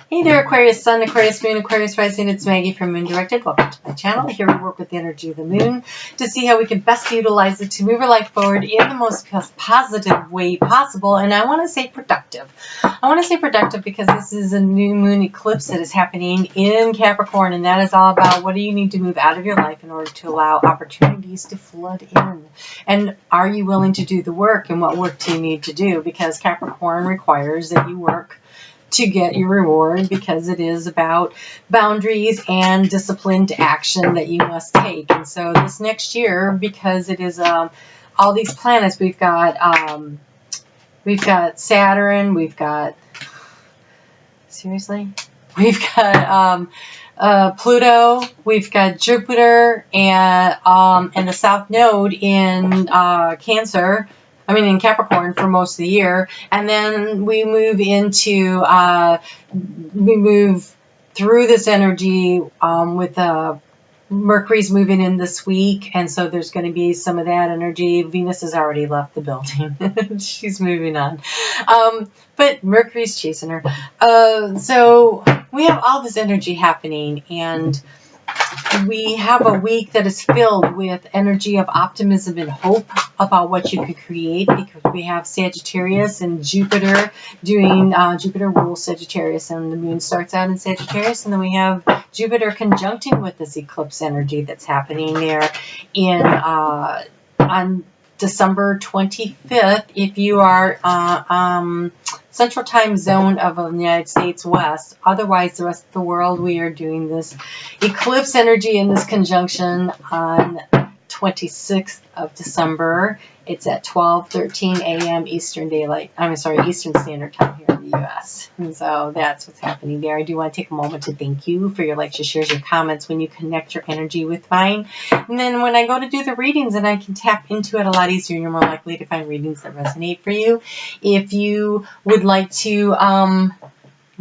Hey there, Aquarius Sun, Aquarius Moon, Aquarius Rising. It's Maggie from Moon Directed. Welcome to my channel. Here we work with the energy of the moon to see how we can best utilize it to move our life forward in the most positive way possible. And I want to say productive. I want to say productive because this is a new moon eclipse that is happening in Capricorn. And that is all about what do you need to move out of your life in order to allow opportunities to flood in. And are you willing to do the work, and what work do you need to do? Because Capricorn requires that you work to get your reward, because it is about boundaries and disciplined action that you must take. And so this next year, because it is all these planets, we've got Saturn, we've got Pluto, we've got Jupiter, and the South Node in Cancer. In Capricorn for most of the year. And then we move into, we move through this energy with Mercury's moving in this week. And so there's going to be some of that energy. Venus has already left the building. She's moving on. But Mercury's chasing her. So we have all this energy happening, and we have a week that is filled with energy of optimism and hope about what you could create, because we have Sagittarius and Jupiter doing, Jupiter rules Sagittarius, and the moon starts out in Sagittarius, and then we have Jupiter conjuncting with this eclipse energy that's happening there on December 25th, if you are Central Time Zone of the United States West. Otherwise, the rest of the world, we are doing this eclipse energy in this conjunction on 26th of December. It's at 12:13 a.m. Eastern Standard Time here in the U.S. And so that's what's happening there. I do want to take a moment to thank you for your likes, your shares, your comments when you connect your energy with mine. And then when I go to do the readings, and I can tap into it a lot easier, you're more likely to find readings that resonate for you. If you would like to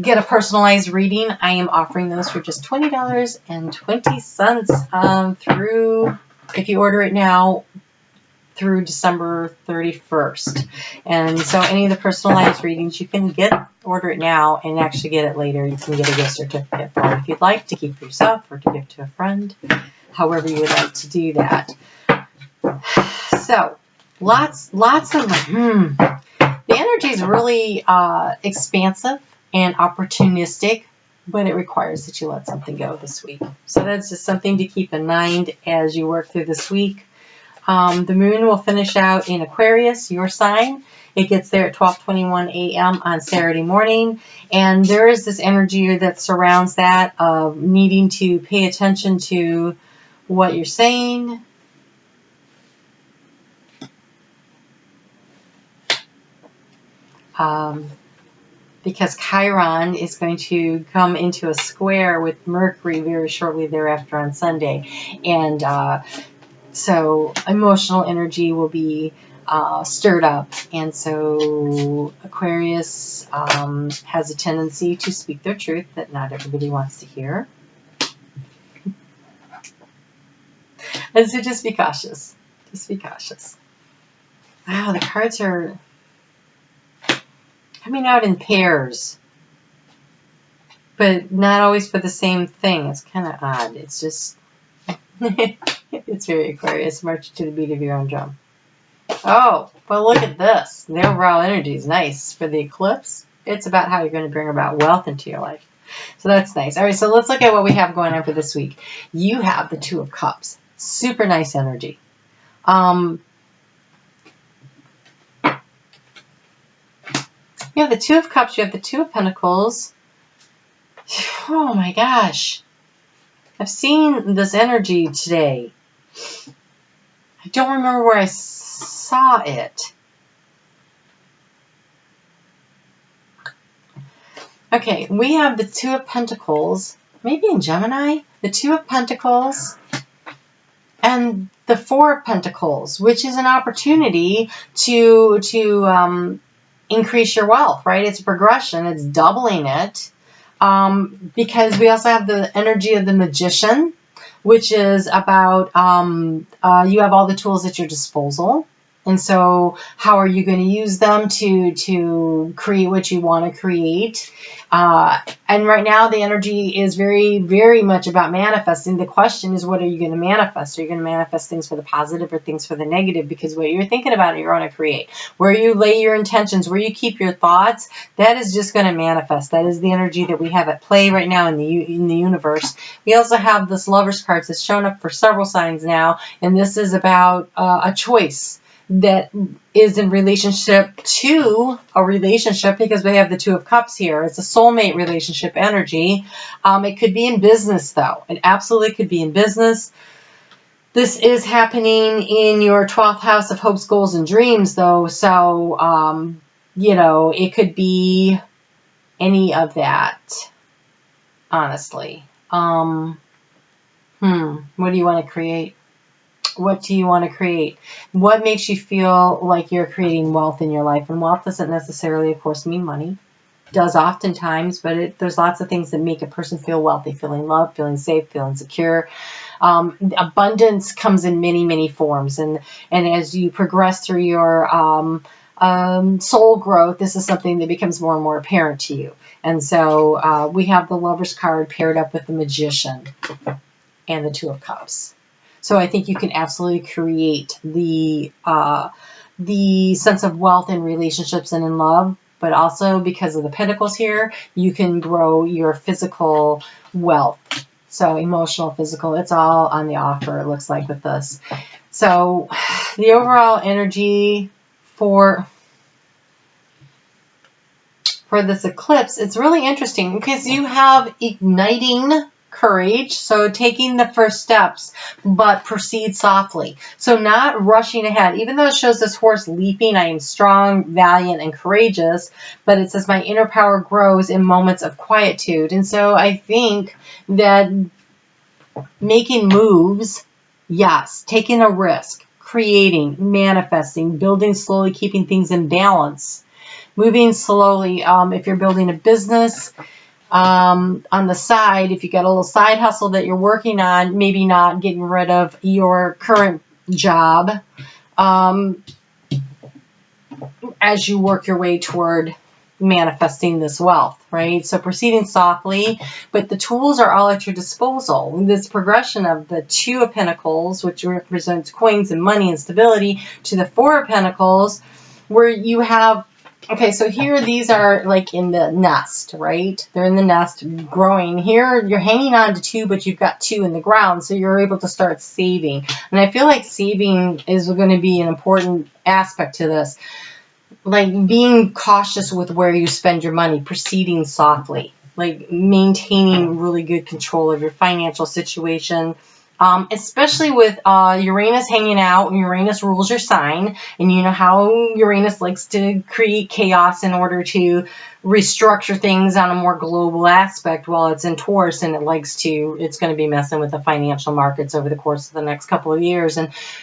get a personalized reading, I am offering those for just $20.20 through, if you order it now, through December 31st. And so any of the personalized readings you can order it now and actually get it later. You can get a gift certificate for it if you'd like, to keep for yourself or to give to a friend, however you would like to do that. So lots of, the energy is really expansive and opportunistic, but it requires that you let something go this week. So that's just something to keep in mind as you work through this week. The moon will finish out in Aquarius, your sign. It gets there at 12:21 a.m. on Saturday morning. And there is this energy that surrounds that of needing to pay attention to what you're saying. Because Chiron is going to come into a square with Mercury very shortly thereafter on Sunday. And so emotional energy will be stirred up. And so Aquarius has a tendency to speak their truth that not everybody wants to hear. And so just be cautious. Just be cautious. Wow, the cards are coming out in pairs, but not always for the same thing. It's kind of odd. It's just, it's very Aquarius. March to the beat of your own drum. Oh, well, look at this. The overall energy is nice for the eclipse. It's about how you're going to bring about wealth into your life. So that's nice. All right, so let's look at what we have going on for this week. You have the Two of Cups. Super nice energy. You have the Two of Cups. You have the Two of Pentacles. Oh my gosh. I've seen this energy today. I don't remember where I saw it. Okay, we have the Two of Pentacles. Maybe in Gemini. The Two of Pentacles and the Four of Pentacles, which is an opportunity to increase your wealth, right? It's a progression. It's doubling it. Because we also have the energy of the Magician, which is about you have all the tools at your disposal. And so how are you going to use them to create what you want to create? And right now the energy is very, very much about manifesting. The question is, what are you going to manifest? Are you going to manifest things for the positive or things for the negative? Because what you're thinking about, you're going to create. Where you lay your intentions, where you keep your thoughts, that is just going to manifest. That is the energy that we have at play right now in the universe. We also have this Lover's cards that's shown up for several signs now, and this is about a choice that is in relationship to a relationship, because we have the Two of Cups here. It's a soulmate relationship energy. It could be in business, though. It absolutely could be in business. This is happening in your 12th house of hopes, goals, and dreams, though. So, you know, it could be any of that, honestly. What do you want to create? What do you want to create? What makes you feel like you're creating wealth in your life? And wealth doesn't necessarily, of course, mean money. It does oftentimes, but there's lots of things that make a person feel wealthy, feeling loved, feeling safe, feeling secure. Abundance comes in many, many forms. And as you progress through your soul growth, this is something that becomes more and more apparent to you. And so we have the Lover's card paired up with the Magician and the Two of Cups. So I think you can absolutely create the sense of wealth in relationships and in love, but also because of the Pentacles here, you can grow your physical wealth. So emotional, physical, it's all on the offer, it looks like, with this. So the overall energy for this eclipse, it's really interesting because you have igniting courage, so taking the first steps, but proceed softly. So not rushing ahead. Even though it shows this horse leaping, I am strong, valiant, and courageous, but it says my inner power grows in moments of quietude. And so I think that making moves, yes, taking a risk, creating, manifesting, building slowly, keeping things in balance, moving slowly. If you're building a business, on the side, if you got a little side hustle that you're working on, maybe not getting rid of your current job as you work your way toward manifesting this wealth, right? So proceeding softly, but the tools are all at your disposal. This progression of the Two of Pentacles, which represents coins and money and stability, to the Four of Pentacles, where you have, okay, so here these are like in the nest, right? They're in the nest growing. Here you're hanging on to two, but you've got two in the ground, so you're able to start saving. And I feel like saving is going to be an important aspect to this. Like being cautious with where you spend your money, proceeding softly, like maintaining really good control of your financial situation. Especially with Uranus hanging out, and Uranus rules your sign, and you know how Uranus likes to create chaos in order to restructure things on a more global aspect while it's in Taurus, and it's going to be messing with the financial markets over the course of the next couple of years,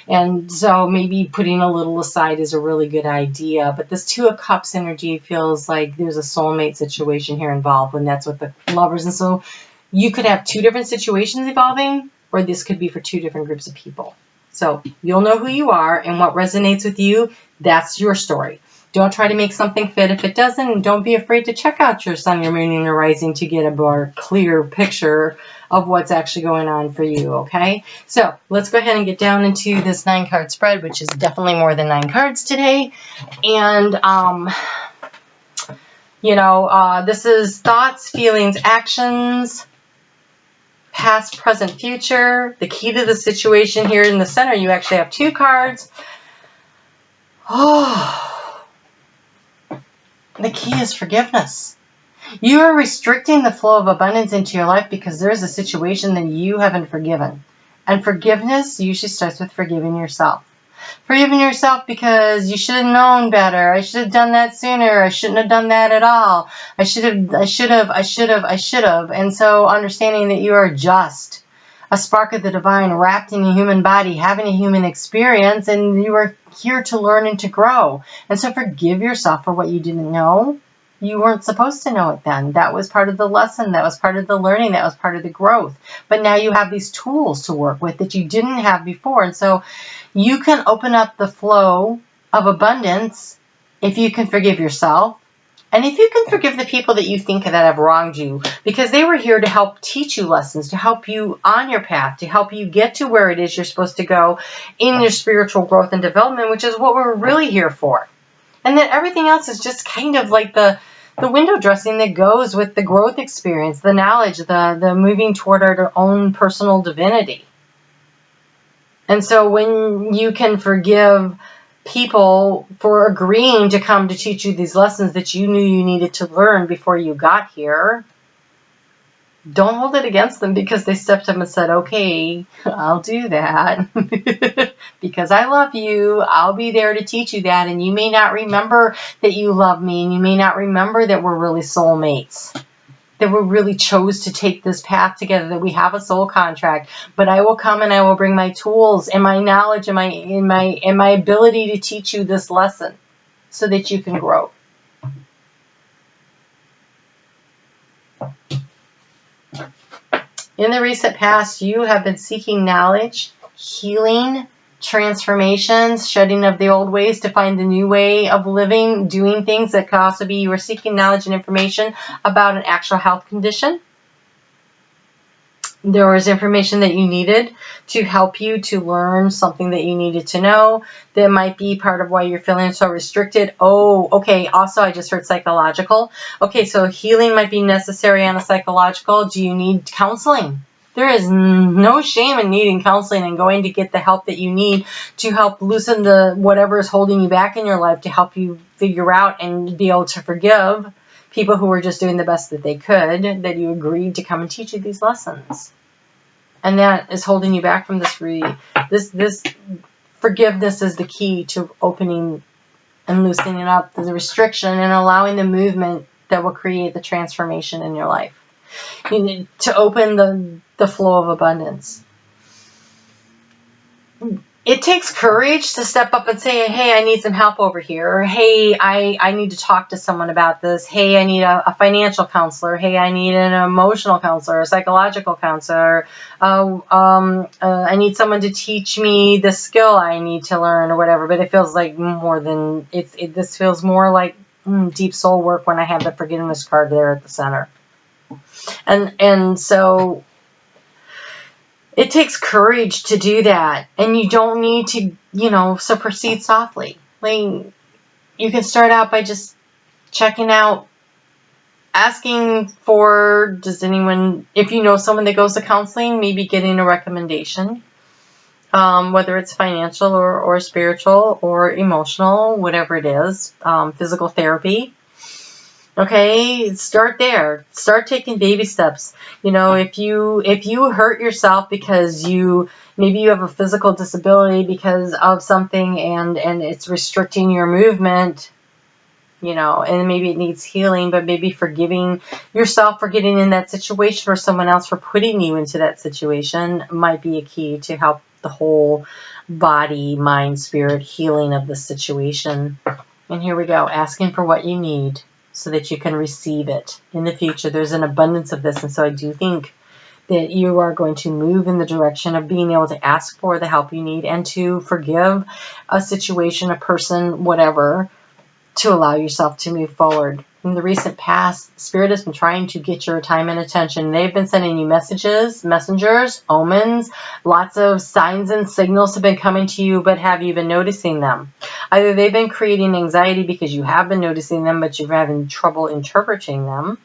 and so maybe putting a little aside is a really good idea. But this Two of Cups energy feels like there's a soulmate situation here involved when that's with the Lovers, and so you could have two different situations evolving, or this could be for two different groups of people. So you'll know who you are and what resonates with you. That's your story. Don't try to make something fit if it doesn't, and don't be afraid to check out your sun, your moon, and your rising to get a more clear picture of what's actually going on for you, okay? So let's go ahead and get down into this 9-card spread, which is definitely more than 9 cards today. And, this is thoughts, feelings, actions, past, present, future. The key to the situation here in the center, you actually have 2 cards. Oh, the key is forgiveness. You are restricting the flow of abundance into your life because there is a situation that you haven't forgiven. And forgiveness usually starts with forgiving yourself. Forgiving yourself because you should have known better. I should have done that sooner. I shouldn't have done that at all. I should have. And so understanding that you are just a spark of the divine wrapped in a human body, having a human experience, and you are here to learn and to grow. And so forgive yourself for what you didn't know. You weren't supposed to know it then. That was part of the lesson. That was part of the learning. That was part of the growth. But now you have these tools to work with that you didn't have before. And so you can open up the flow of abundance if you can forgive yourself. And if you can forgive the people that you think that have wronged you, because they were here to help teach you lessons, to help you on your path, to help you get to where it is you're supposed to go in your spiritual growth and development, which is what we're really here for. And then everything else is just kind of like the window dressing that goes with the growth experience, the knowledge, the moving toward our own personal divinity. And so when you can forgive people for agreeing to come to teach you these lessons that you knew you needed to learn before you got here, don't hold it against them because they stepped up and said, okay, I'll do that. Because I love you, I'll be there to teach you that. And you may not remember that you love me, and you may not remember that we're really soulmates, that we really chose to take this path together, that we have a soul contract. But I will come and I will bring my tools and my knowledge and my ability to teach you this lesson so that you can grow. In the recent past, you have been seeking knowledge, healing, transformations, shedding of the old ways to find the new way of living, doing things. That could also be you were seeking knowledge and information about an actual health condition. There was information that you needed to help you to learn something that you needed to know. That might be part of why you're feeling so restricted. Oh, okay. Also, I just heard psychological. Okay, so healing might be necessary on a psychological. Do you need counseling? There is no shame in needing counseling and going to get the help that you need to help loosen the whatever is holding you back in your life, to help you figure out and be able to forgive people who were just doing the best that they could, that you agreed to come and teach you these lessons. And that is holding you back from this forgiveness is the key to opening and loosening up the restriction and allowing the movement that will create the transformation in your life. You need to open the flow of abundance. It takes courage to step up and say, hey, I need some help over here. Or, hey, I need to talk to someone about this. Hey, I need a financial counselor. Hey, I need an emotional counselor, a psychological counselor. I need someone to teach me the skill I need to learn or whatever. But it feels like more than, this feels more like deep soul work when I have the forgiveness card there at the center. And so it takes courage to do that, and you don't need to, so proceed softly. Like, you can start out by just checking out, asking for, does anyone, if you know someone that goes to counseling, maybe getting a recommendation, whether it's financial or spiritual or emotional, whatever it is, physical therapy. Okay, start there. Start taking baby steps. If you hurt yourself because maybe you have a physical disability because of something and it's restricting your movement, and maybe it needs healing, but maybe forgiving yourself for getting in that situation or someone else for putting you into that situation might be a key to help the whole body, mind, spirit healing of the situation. And here we go, asking for what you need, so that you can receive it in the future. There's an abundance of this, and so I do think that you are going to move in the direction of being able to ask for the help you need and to forgive a situation, a person, whatever, to allow yourself to move forward. In the recent past, Spirit has been trying to get your time and attention. They've been sending you messages, messengers, omens, lots of signs and signals have been coming to you, but have you been noticing them? Either they've been creating anxiety because you have been noticing them, but you're having trouble interpreting them.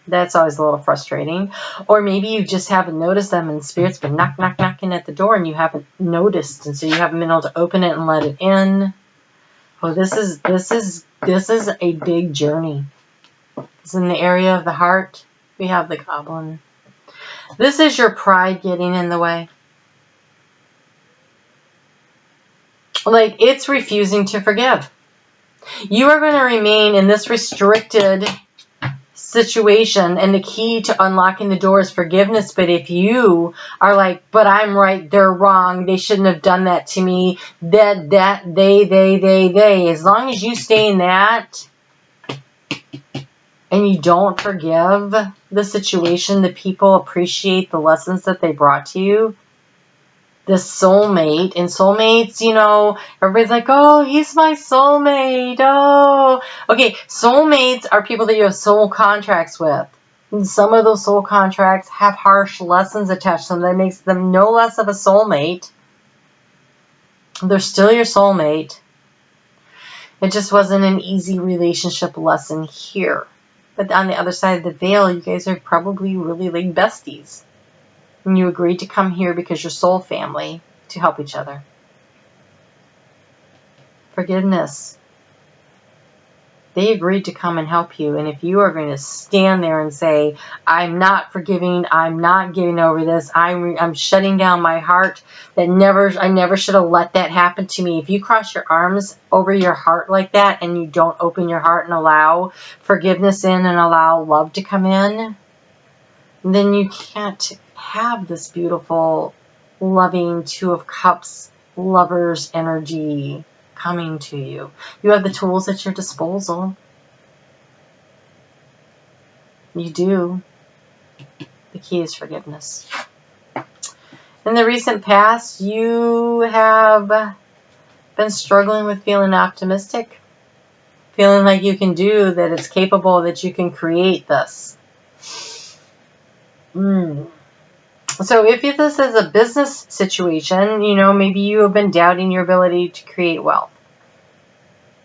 That's always a little frustrating. Or maybe you just haven't noticed them and Spirit's been knocking at the door and you haven't noticed, and so you haven't been able to open it and let it in. Oh, this is a big journey. It's in the area of the heart. We have the goblin. This is your pride getting in the way. Like, it's refusing to forgive. You are going to remain in this restricted situation, and the key to unlocking the door is forgiveness. But if you are like, but I'm right, they're wrong, they shouldn't have done that to me, they, as long as you stay in that and you don't forgive the situation, the people appreciate the lessons that they brought to you, the soulmate. And soulmates, you know, everybody's like, oh, he's my soulmate. Oh, okay. Soulmates are people that you have soul contracts with. And some of those soul contracts have harsh lessons attached to them that makes them no less of a soulmate. They're still your soulmate. It just wasn't an easy relationship lesson here. But on the other side of the veil, you guys are probably really like besties. And you agreed to come here because you're soul family to help each other. Forgiveness. They agreed to come and help you. And if you are going to stand there and say, I'm not forgiving, I'm not getting over this, I'm shutting down my heart, I never should have let that happen to me. If you cross your arms over your heart like that and you don't open your heart and allow forgiveness in and allow love to come in, then you can't have this beautiful, loving Two of Cups, Lovers energy coming to you. You have the tools at your disposal. You do. The key is forgiveness. In the recent past, you have been struggling with feeling optimistic, feeling like you can do, that it's capable, that you can create this. So if this is a business situation, you know, maybe you have been doubting your ability to create wealth.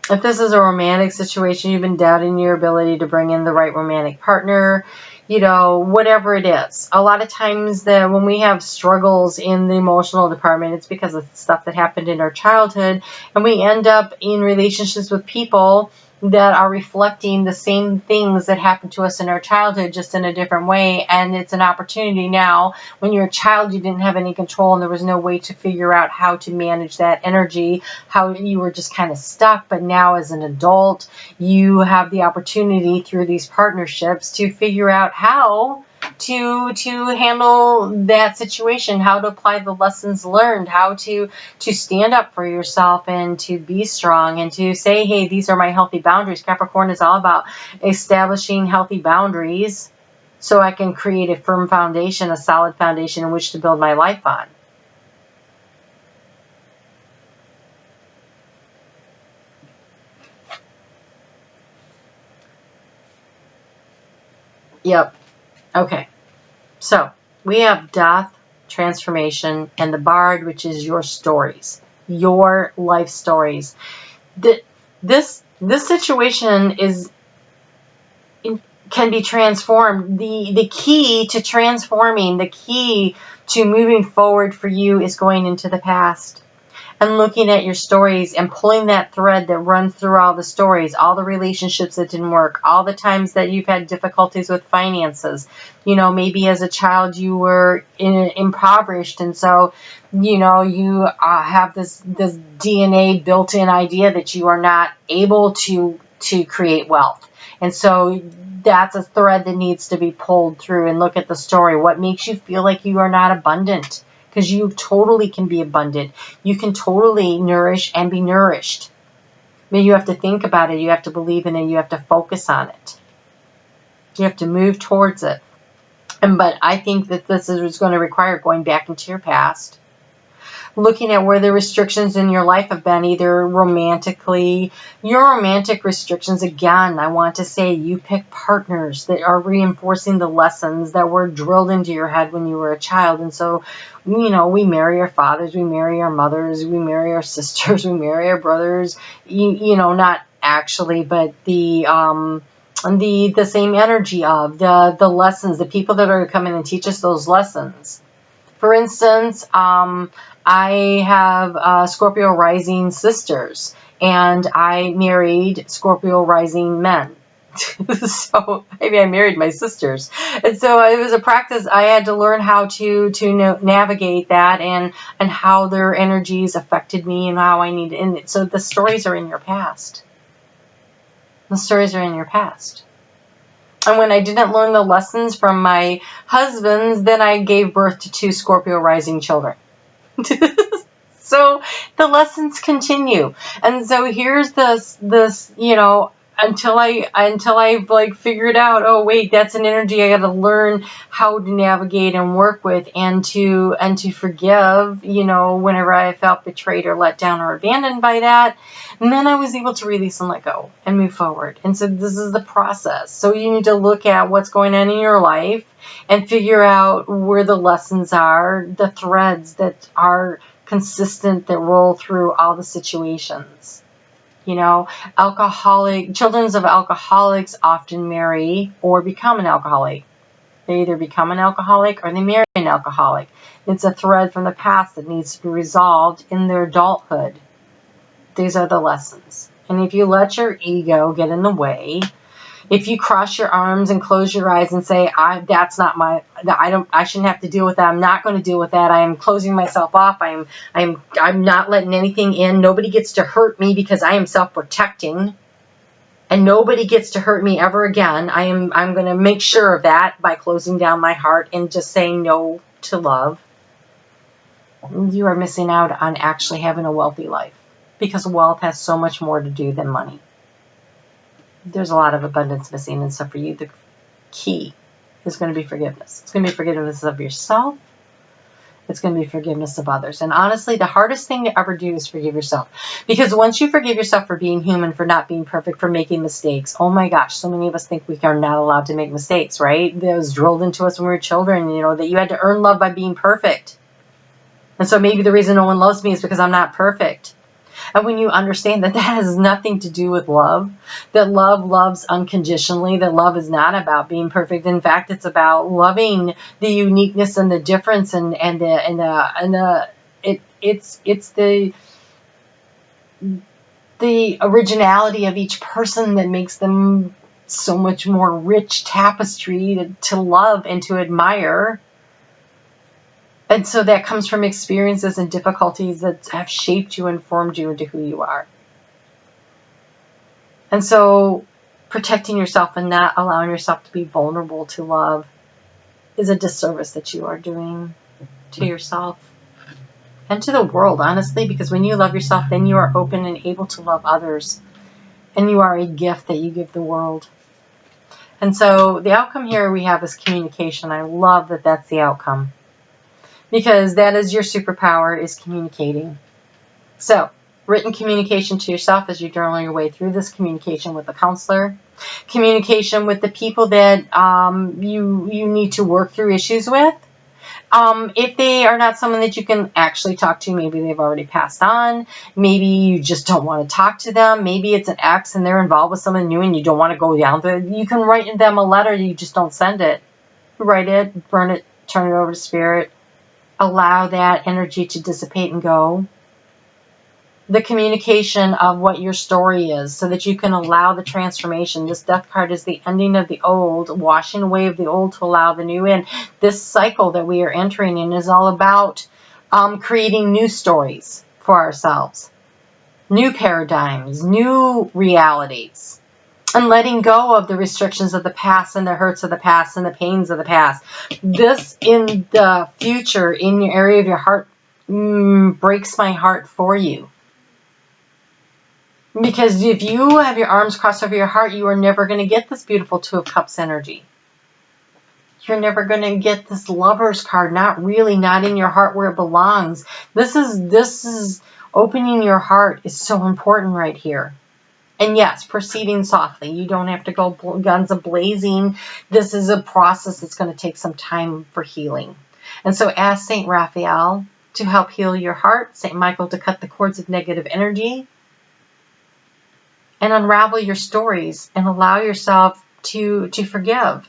If this is a romantic situation, you've been doubting your ability to bring in the right romantic partner, you know, whatever it is. A lot of times when we have struggles in the emotional department, it's because of stuff that happened in our childhood, and we end up in relationships with people that are reflecting the same things that happened to us in our childhood, just in a different way. And it's an opportunity now. When you're a child, you didn't have any control and there was no way to figure out how to manage that energy, how you were just kind of stuck. But now as an adult, you have the opportunity through these partnerships to figure out how to handle that situation, how to apply the lessons learned, how to stand up for yourself and to be strong and to say, hey, these are my healthy boundaries. Capricorn is all about establishing healthy boundaries so I can create a firm foundation, a solid foundation in which to build my life on. Yep. Okay. So we have death, transformation, and the Bard, which is your stories, your life stories. This situation can be transformed. The key to transforming, the key to moving forward for you is going into the past and looking at your stories and pulling that thread that runs through all the stories, all the relationships that didn't work, all the times that you've had difficulties with finances. You know, maybe as a child you were impoverished, and so, you know, you have this DNA built-in idea that you are not able to create wealth. And so that's a thread that needs to be pulled through and look at the story. What makes you feel like you are not abundant? Because you totally can be abundant. You can totally nourish and be nourished. But you have to think about it. You have to believe in it. You have to focus on it. You have to move towards it. But I think that this is going to require going back into your past, looking at where the restrictions in your life have been, either romantically. Your romantic restrictions, again, I want to say you pick partners that are reinforcing the lessons that were drilled into your head when you were a child. And so, you know, we marry our fathers, we marry our mothers, we marry our sisters, we marry our brothers, you know, not actually, but the same energy of the lessons, the people that are coming and teach us those lessons. For instance, I have Scorpio rising sisters, and I married Scorpio rising men. So maybe I married my sisters. And so it was a practice. I had to learn how to navigate that and how their energies affected me and how I needed. And so the stories are in your past. The stories are in your past. And when I didn't learn the lessons from my husbands, then I gave birth to 2 Scorpio rising children. So the lessons continue. And so here's this, you know, until I like figured out, oh wait, that's an energy I got to learn how to navigate and work with, and to forgive, you know, whenever I felt betrayed or let down or abandoned by that. And then I was able to release and let go and move forward. And so this is the process. So you need to look at what's going on in your life and figure out where the lessons are, the threads that are consistent that roll through all the situations. You know, children of alcoholics often marry or become an alcoholic. They either become an alcoholic or they marry an alcoholic. It's a thread from the past that needs to be resolved in their adulthood. These are the lessons. And if you let your ego get in the way, if you cross your arms and close your eyes and say, that's not my, I shouldn't have to deal with that. I'm not going to deal with that. I am closing myself off. I'm not letting anything in. Nobody gets to hurt me because I am self-protecting, and nobody gets to hurt me ever again. I'm going to make sure of that by closing down my heart and just saying no to love. You are missing out on actually having a wealthy life, because wealth has so much more to do than money. There's a lot of abundance missing, and so for you, the key is going to be forgiveness. It's going to be forgiveness of yourself. It's going to be forgiveness of others. And honestly, the hardest thing to ever do is forgive yourself. Because once you forgive yourself for being human, for not being perfect, for making mistakes, oh my gosh, so many of us think we are not allowed to make mistakes, right? That was drilled into us when we were children, you know, that you had to earn love by being perfect. And so maybe the reason no one loves me is because I'm not perfect. And when you understand that that has nothing to do with love, that love loves unconditionally, that love is not about being perfect. In fact, it's about loving the uniqueness and the difference, it's the originality of each person that makes them so much more rich tapestry to love and to admire. And so that comes from experiences and difficulties that have shaped you and formed you into who you are. And so protecting yourself and not allowing yourself to be vulnerable to love is a disservice that you are doing to yourself and to the world, honestly, because when you love yourself, then you are open and able to love others. And you are a gift that you give the world. And so the outcome here we have is communication. I love that that's the outcome, because that is your superpower, is communicating. So, written communication to yourself as you journal your way through this, communication with the counselor, communication with the people that you need to work through issues with. If they are not someone that you can actually talk to, maybe they've already passed on, maybe you just don't want to talk to them, maybe it's an ex and they're involved with someone new and you don't want to go down there, you can write them a letter, you just don't send it. Write it, burn it, turn it over to spirit. Allow that energy to dissipate and go. The communication of what your story is, so that you can allow the transformation. This death card is the ending of the old, washing away of the old to allow the new in. This cycle that we are entering in is all about creating new stories for ourselves, new paradigms, new realities, and letting go of the restrictions of the past and the hurts of the past and the pains of the past. This in the future, in your area of your heart, breaks my heart for you. Because if you have your arms crossed over your heart, you are never going to get this beautiful Two of Cups energy. You're never going to get this Lover's card, not in your heart where it belongs. This is opening your heart is so important right here. And yes, proceeding softly. You don't have to go guns a-blazing. This is a process that's going to take some time for healing. And so ask St. Raphael to help heal your heart, St. Michael to cut the cords of negative energy, and unravel your stories and allow yourself to forgive.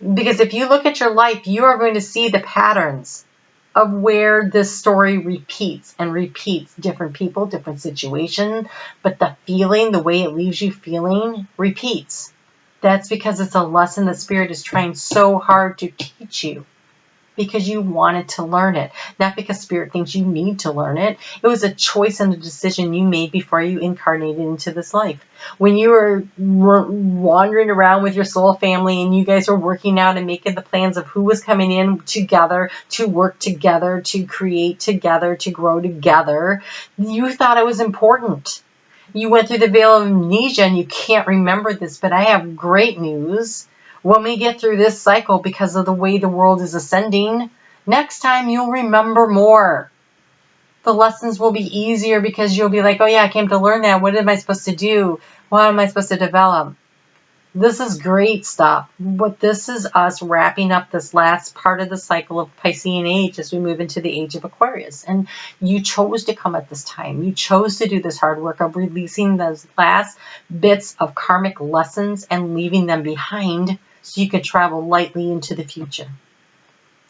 Because if you look at your life, you are going to see the patterns of where this story repeats and repeats. Different people, different situation, but the feeling, the way it leaves you feeling, repeats. That's because it's a lesson that Spirit is trying so hard to teach you, because you wanted to learn it, not because Spirit thinks you need to learn it. It was a choice and a decision you made before you incarnated into this life. When you were wandering around with your soul family and you guys were working out and making the plans of who was coming in together, to work together, to create together, to grow together, you thought it was important. you went through the veil of amnesia and you can't remember this, but I have great news. When we get through this cycle, because of the way the world is ascending, next time you'll remember more. The lessons will be easier because you'll be like, oh yeah, I came to learn that. What am I supposed to do? What am I supposed to develop? This is great stuff. But this is us wrapping up this last part of the cycle of Piscean age as we move into the age of Aquarius. And you chose to come at this time. You chose to do this hard work of releasing those last bits of karmic lessons and leaving them behind so you can travel lightly into the future.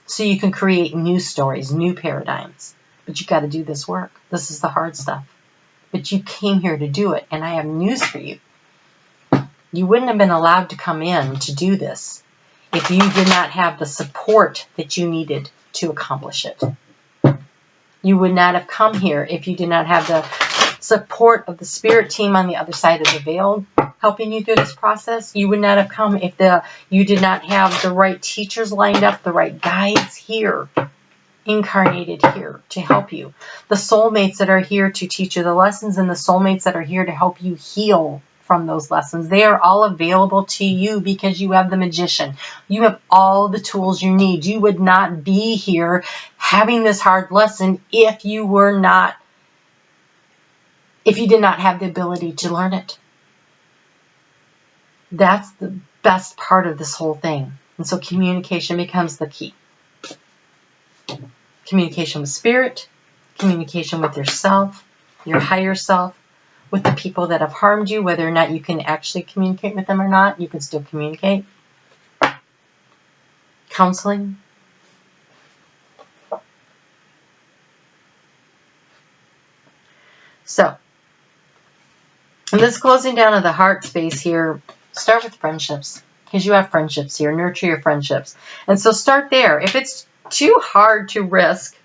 So you can create new stories, new paradigms. But you got to do this work. This is the hard stuff. But you came here to do it. And I have news for you. You wouldn't have been allowed to come in to do this if you did not have the support that you needed to accomplish it. You would not have come here if you did not have the support of the spirit team on the other side of the veil helping you through this process. You would not have come if you did not have the right teachers lined up, the right guides here, incarnated here to help you. The soulmates that are here to teach you the lessons and the soulmates that are here to help you heal from those lessons. They are all available to you because you have the magician. You have all the tools you need. You would not be here having this hard lesson if you did not have the ability to learn it. That's the best part of this whole thing. And so communication becomes the key. Communication with spirit, communication with yourself, your higher self, with the people that have harmed you, whether or not you can actually communicate with them or not, you can still communicate. Counseling. So, in this closing down of the heart space here, start with friendships, because you have friendships here. Nurture your friendships. And so start there. If it's too hard to risk,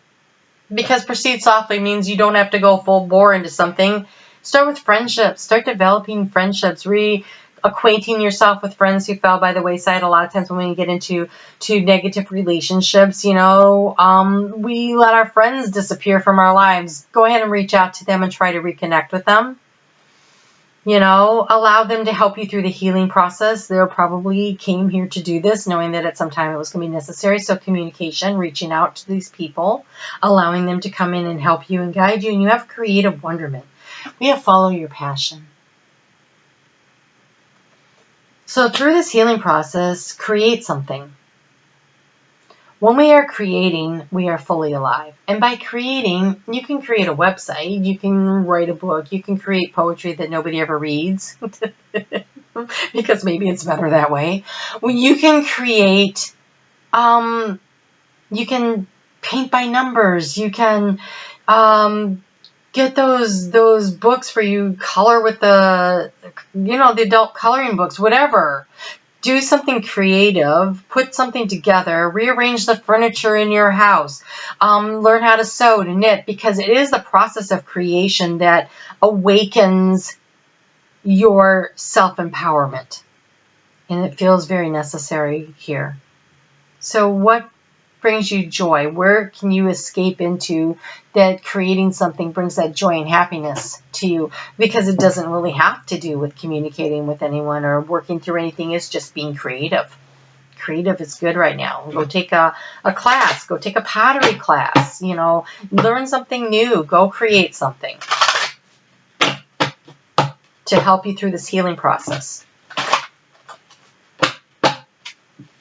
because proceed softly means you don't have to go full bore into something, start with friendships. Start developing friendships. Reacquainting yourself with friends who fell by the wayside. A lot of times when we get into negative relationships, we let our friends disappear from our lives. Go ahead and reach out to them and try to reconnect with them. Allow them to help you through the healing process. They probably came here to do this, knowing that at some time it was going to be necessary. So communication, reaching out to these people, allowing them to come in and help you and guide you. And you have creative wonderment. We have follow your passion. So through this healing process, create something. When we are creating, we are fully alive. And by creating, you can create a website, you can write a book, you can create poetry that nobody ever reads, because maybe it's better that way. When you can create, you can paint by numbers, you can get those books for you, color with the adult coloring books, whatever. Do something creative, put something together, rearrange the furniture in your house, learn how to sew, to knit, because it is the process of creation that awakens your self-empowerment. And it feels very necessary here. So what brings you joy? Where can you escape into that creating something brings that joy and happiness to you? Because it doesn't really have to do with communicating with anyone or working through anything. It's just being creative. Creative is good right now. Go take a class. Go take a pottery class. Learn something new. Go create something to help you through this healing process.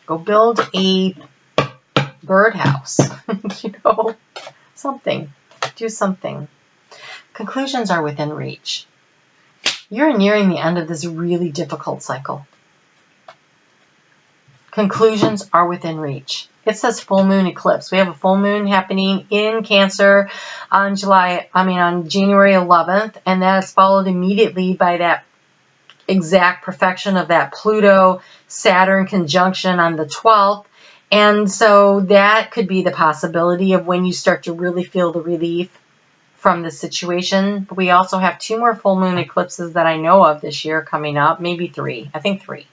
Go build a birdhouse, something. Do something. Conclusions are within reach. You're nearing the end of this really difficult cycle. Conclusions are within reach. It says full moon eclipse. We have a full moon happening in Cancer on January 11th, and that's followed immediately by that exact perfection of that Pluto-Saturn conjunction on the 12th. And so that could be the possibility of when you start to really feel the relief from the situation. But we also have 2 more full moon eclipses that I know of this year coming up, maybe 3. I think 3.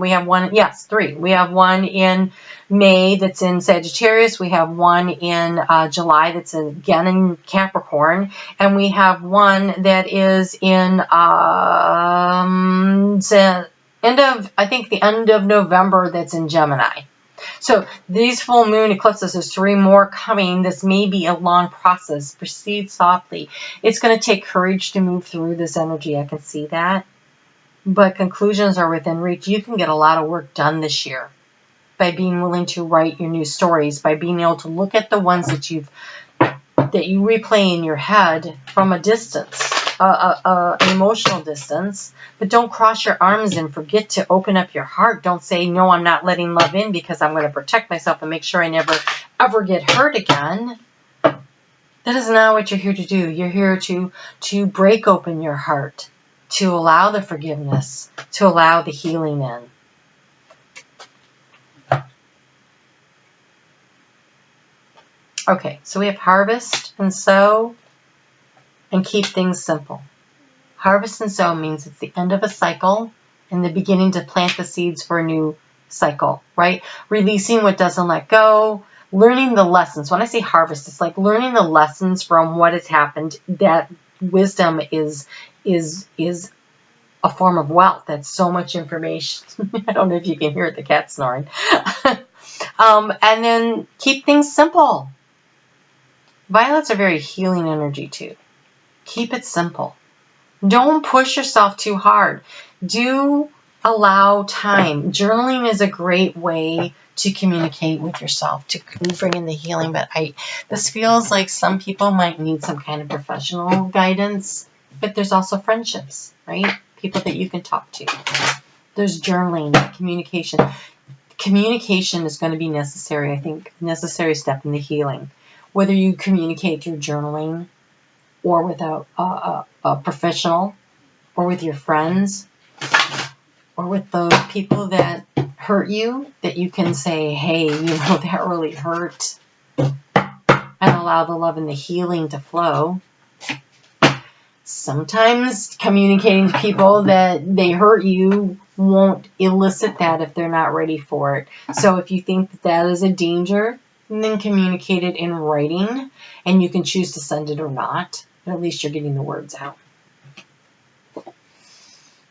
We have one, yes, 3. We have one in May that's in Sagittarius. We have one in July that's again in Capricorn, and we have one that is in the end of November that's in Gemini. So these full moon eclipses, there's 3 more coming. This may be a long process. Proceed softly. It's going to take courage to move through this energy. I can see that. But conclusions are within reach. You can get a lot of work done this year by being willing to write your new stories, by being able to look at the ones that you replay in your head from a distance, an emotional distance. But don't cross your arms and forget to open up your heart. Don't say, no, I'm not letting love in because I'm going to protect myself and make sure I never, ever get hurt again. That is not what you're here to do. You're here to break open your heart, to allow the forgiveness, to allow the healing in. Okay, so we have harvest and sow and keep things simple. Harvest and sow means it's the end of a cycle and the beginning to plant the seeds for a new cycle, right? Releasing what doesn't let go, learning the lessons. When I say harvest, it's like learning the lessons from what has happened. That wisdom is a form of wealth. That's so much information. I don't know if you can hear the cat snoring. And then keep things simple. Violets are very healing energy too. Keep it simple. Don't push yourself too hard. Do allow time. Journaling is a great way to communicate with yourself, to bring in the healing. But this feels like some people might need some kind of professional guidance. But there's also friendships, right? People that you can talk to. There's journaling, communication. Communication is going to be necessary, I think, necessary step in the healing. Whether you communicate through journaling or with a professional or with your friends or with the people that hurt you, that you can say, hey, that really hurt, and allow the love and the healing to flow. Sometimes communicating to people that they hurt you won't elicit that if they're not ready for it. So if you think that is a danger, then communicate it in writing, and you can choose to send it or not, but at least you're getting the words out.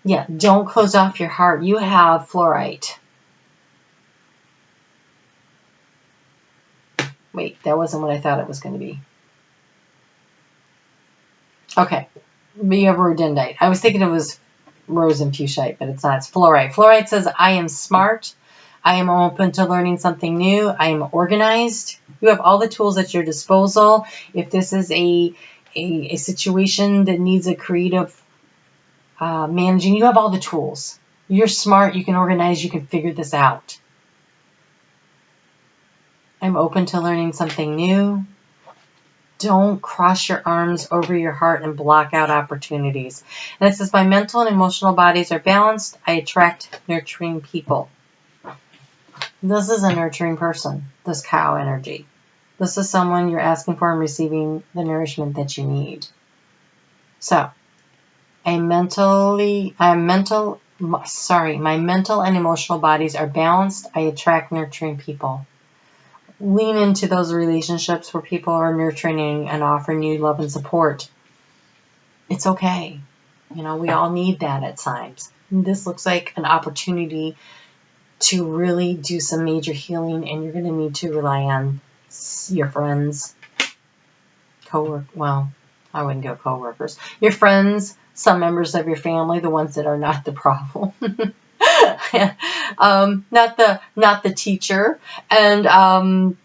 Yeah, don't close off your heart. You have fluorite. Wait, that wasn't what I thought it was going to be. Okay, you have rhododendite. I was thinking it was rose and fuchsite, but it's not. It's fluorite. Fluorite says, I am smart. I am open to learning something new. I am organized. You have all the tools at your disposal. If this is a situation that needs a creative managing, you have all the tools. You're smart. You can organize. You can figure this out. I'm open to learning something new. Don't cross your arms over your heart and block out opportunities. And it says, my mental and emotional bodies are balanced. I attract nurturing people. This is a nurturing person, this cow energy. This is someone you're asking for and receiving the nourishment that you need. So, my mental and emotional bodies are balanced. I attract nurturing people. Lean into those relationships where people are nurturing and offering you love and support. It's okay. We all need that at times. This looks like an opportunity to really do some major healing, and you're going to need to rely on your friends, well, I wouldn't go co-workers, your friends, some members of your family, the ones that are not the problem, not the teacher, and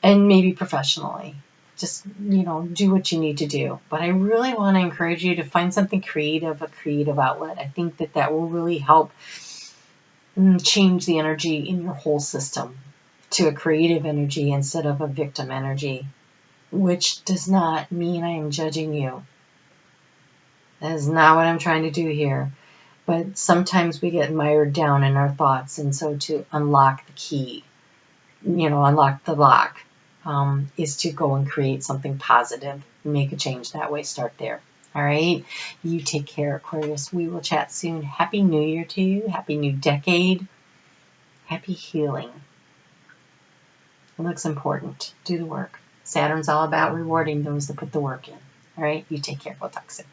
maybe professionally. Just, do what you need to do. But I really want to encourage you to find something creative, a creative outlet. I think that will really help change the energy in your whole system to a creative energy instead of a victim energy, which does not mean I am judging you. That is not what I'm trying to do here. But sometimes we get mired down in our thoughts, and so to unlock the key, unlock the lock, is to go and create something positive, make a change that way. Start there. All right. You take care, Aquarius. We will chat soon. Happy New Year to you. Happy new decade. Happy healing. It looks important. Do the work. Saturn's all about rewarding those that put the work in. All right. You take care. We'll talk soon.